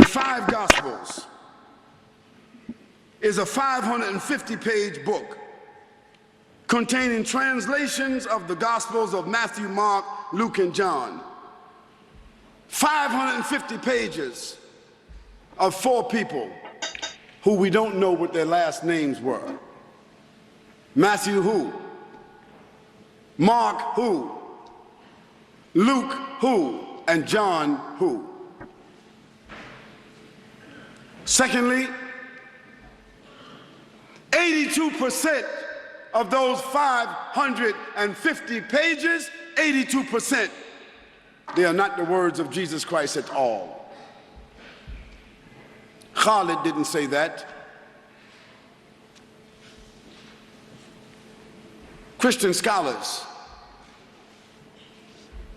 five Gospels is a 550-page book containing translations of the Gospels of Matthew, Mark, Luke, and John. 550 pages of four people who we don't know what their last names were. Matthew who? Mark who? Luke who? And John who? Secondly, 82% of those 550 pages, 82%, they are not the words of Jesus Christ at all. Khalid didn't say that. Christian scholars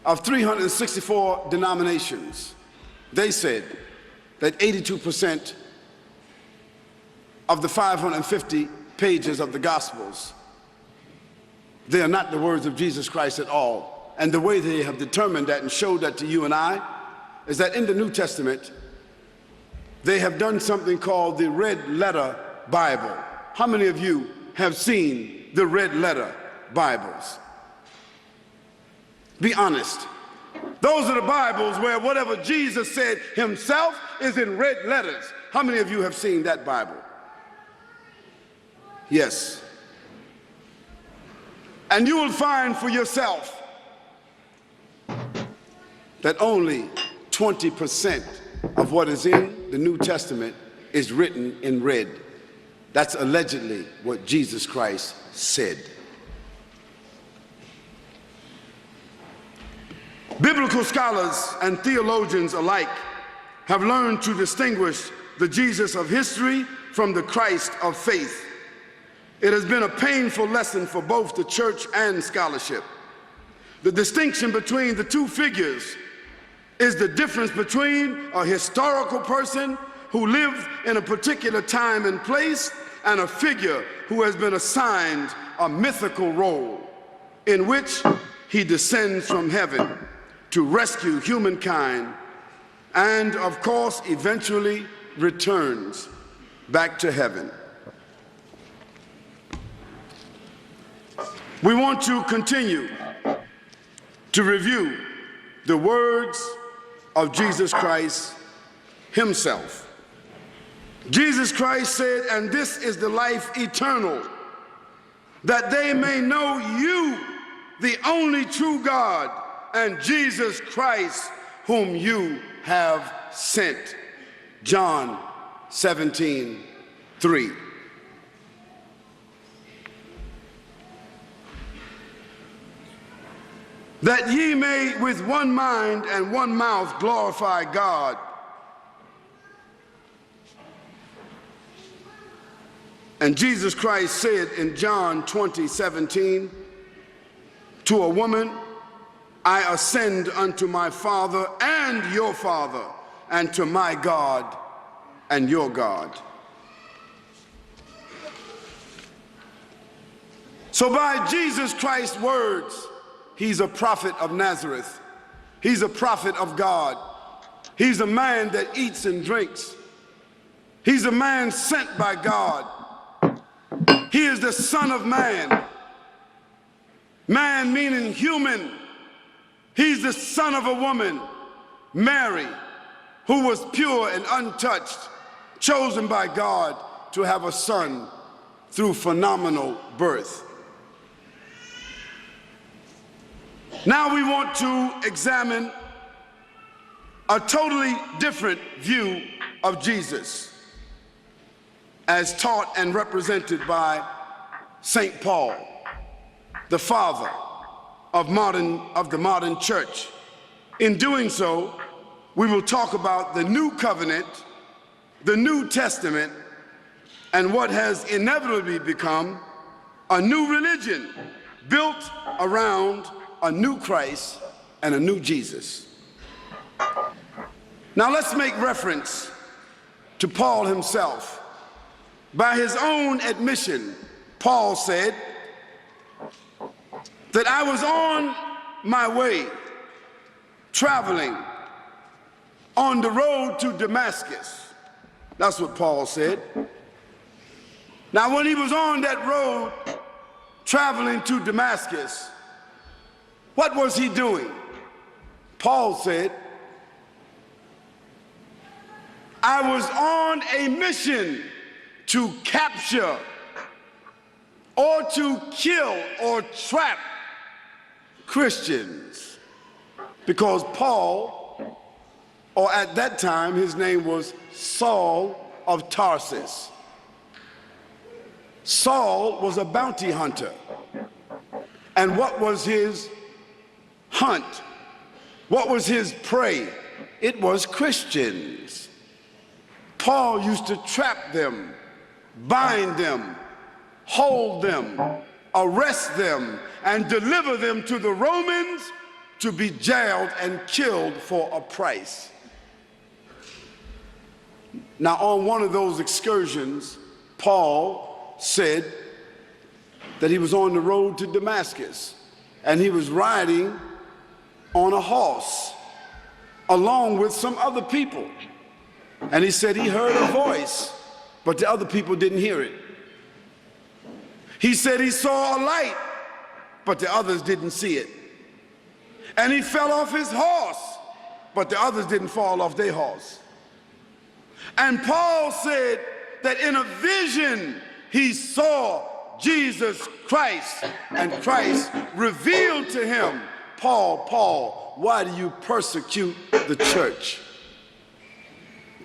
of 364 denominations, they said that 82% of the 550 pages of the Gospels, they are not the words of Jesus Christ at all. And the way they have determined that and showed that to you and I is that in the New Testament, they have done something called the Red Letter Bible. How many of you have seen the Red Letter Bibles? Be honest. Those are the Bibles where whatever Jesus said himself is in red letters. How many of you have seen that Bible? Yes. And you will find for yourself that only 20% of what is in the New Testament is written in red. That's allegedly what Jesus Christ said. Biblical scholars and theologians alike have learned to distinguish the Jesus of history from the Christ of faith. It has been a painful lesson for both the church and scholarship. The distinction between the two figures is the difference between a historical person who lived in a particular time and place and a figure who has been assigned a mythical role in which he descends from heaven to rescue humankind and, of course, eventually returns back to heaven. We want to continue to review the words of Jesus Christ himself. Jesus Christ said, "And this is the life eternal, that they may know you, the only true God, and Jesus Christ, whom you have sent." John 17:3. That ye may with one mind and one mouth glorify God. And Jesus Christ said in John 20:17 to a woman, "I ascend unto my Father and your Father, and to my God and your God." So by Jesus Christ's words, he's a prophet of Nazareth. He's a prophet of God. He's a man that eats and drinks. He's a man sent by God. He is the Son of Man. Man meaning human. He's the son of a woman, Mary, who was pure and untouched, chosen by God to have a son through phenomenal birth. Now we want to examine a totally different view of Jesus as taught and represented by St. Paul, the father of the modern church. In doing so, we will talk about the new covenant, the New Testament, and what has inevitably become a new religion built around a new Christ and a new Jesus. Now let's make reference to Paul himself. By his own admission, Paul said that I was on my way traveling on the road to Damascus. That's what Paul said. Now, when he was on that road traveling to Damascus, what was he doing? Paul said, I was on a mission to capture or to kill or trap Christians. Because Paul, or at that time his name was Saul of Tarsus. Saul was a bounty hunter. And what was his hunt? What was his prey? It was Christians. Paul used to trap them, bind them, hold them, arrest them, and deliver them to the Romans to be jailed and killed for a price. Now, on one of those excursions, Paul said that he was on the road to Damascus, and he was riding on a horse along with some other people. And he said he heard a voice, but the other people didn't hear it. He said he saw a light, but the others didn't see it. And he fell off his horse, but the others didn't fall off their horse. And Paul said that in a vision he saw Jesus Christ, and Christ revealed to him, Paul, Paul, why do you persecute the church?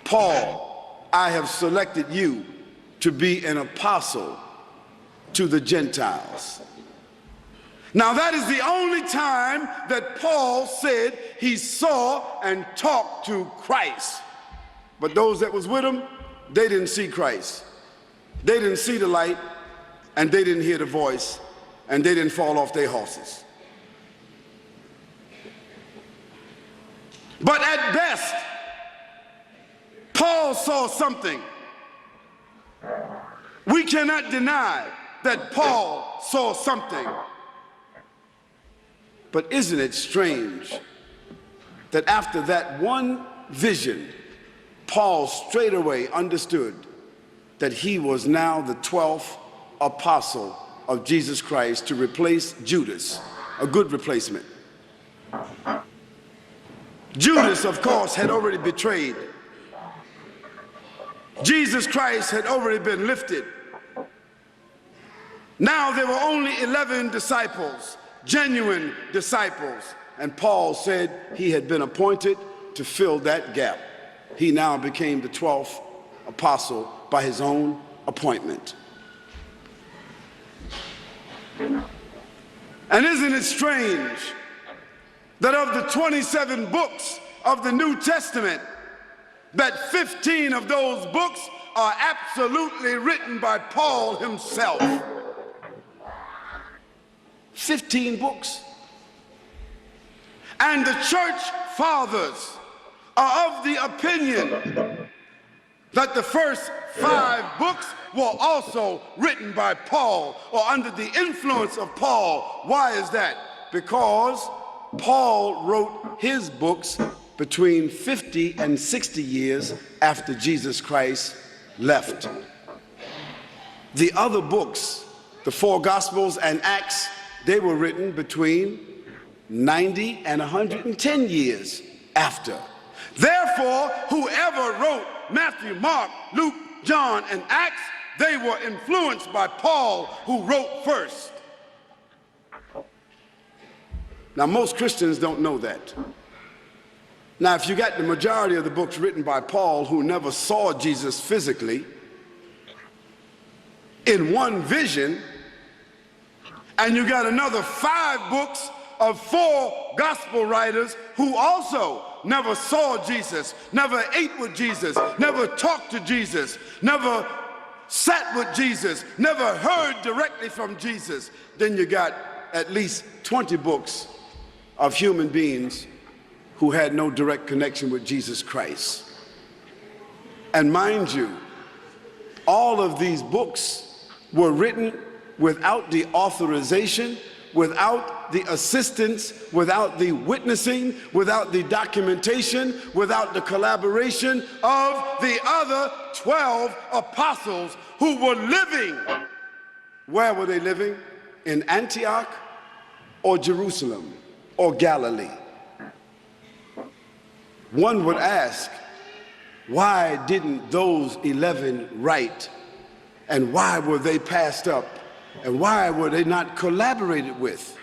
Paul, I have selected you to be an apostle to the Gentiles. Now, that is the only time that Paul said he saw and talked to Christ. But those that was with him, they didn't see Christ. They didn't see the light, and they didn't hear the voice, and they didn't fall off their horses. But at best, Paul saw something. We cannot deny that Paul saw something. But isn't it strange that after that one vision, Paul straight away understood that he was now the 12th apostle of Jesus Christ to replace Judas, a good replacement. Judas, of course, had already betrayed. Jesus Christ had already been lifted. Now there were only 11 disciples, genuine disciples, and Paul said he had been appointed to fill that gap. He now became the 12th apostle by his own appointment. And isn't it strange that of the 27 books of the New Testament, that 15 of those books are absolutely written by Paul himself? 15 books. And the church fathers are of the opinion that the first 5 books were also written by Paul or under the influence of Paul. Why is that? Because Paul wrote his books between 50 and 60 years after Jesus Christ left. The other books, the 4 Gospels and Acts, they were written between 90 and 110 years after. Therefore, whoever wrote Matthew, Mark, Luke, John, and Acts, they were influenced by Paul, who wrote first. Now, most Christians don't know that. Now, if you got the majority of the books written by Paul, who never saw Jesus physically, in one vision, and you got another 5 books of 4 gospel writers who also never saw Jesus, never ate with Jesus, never talked to Jesus, never sat with Jesus, never heard directly from Jesus, then you got at least 20 books of human beings who had no direct connection with Jesus Christ. And mind you, all of these books were written without the authorization, without without the assistance, without the witnessing, without the documentation, without the collaboration of the other 12 apostles who were living. Where were they living? In Antioch or Jerusalem or Galilee? One would ask, why didn't those 11 write? And why were they passed up? And why were they not collaborated with?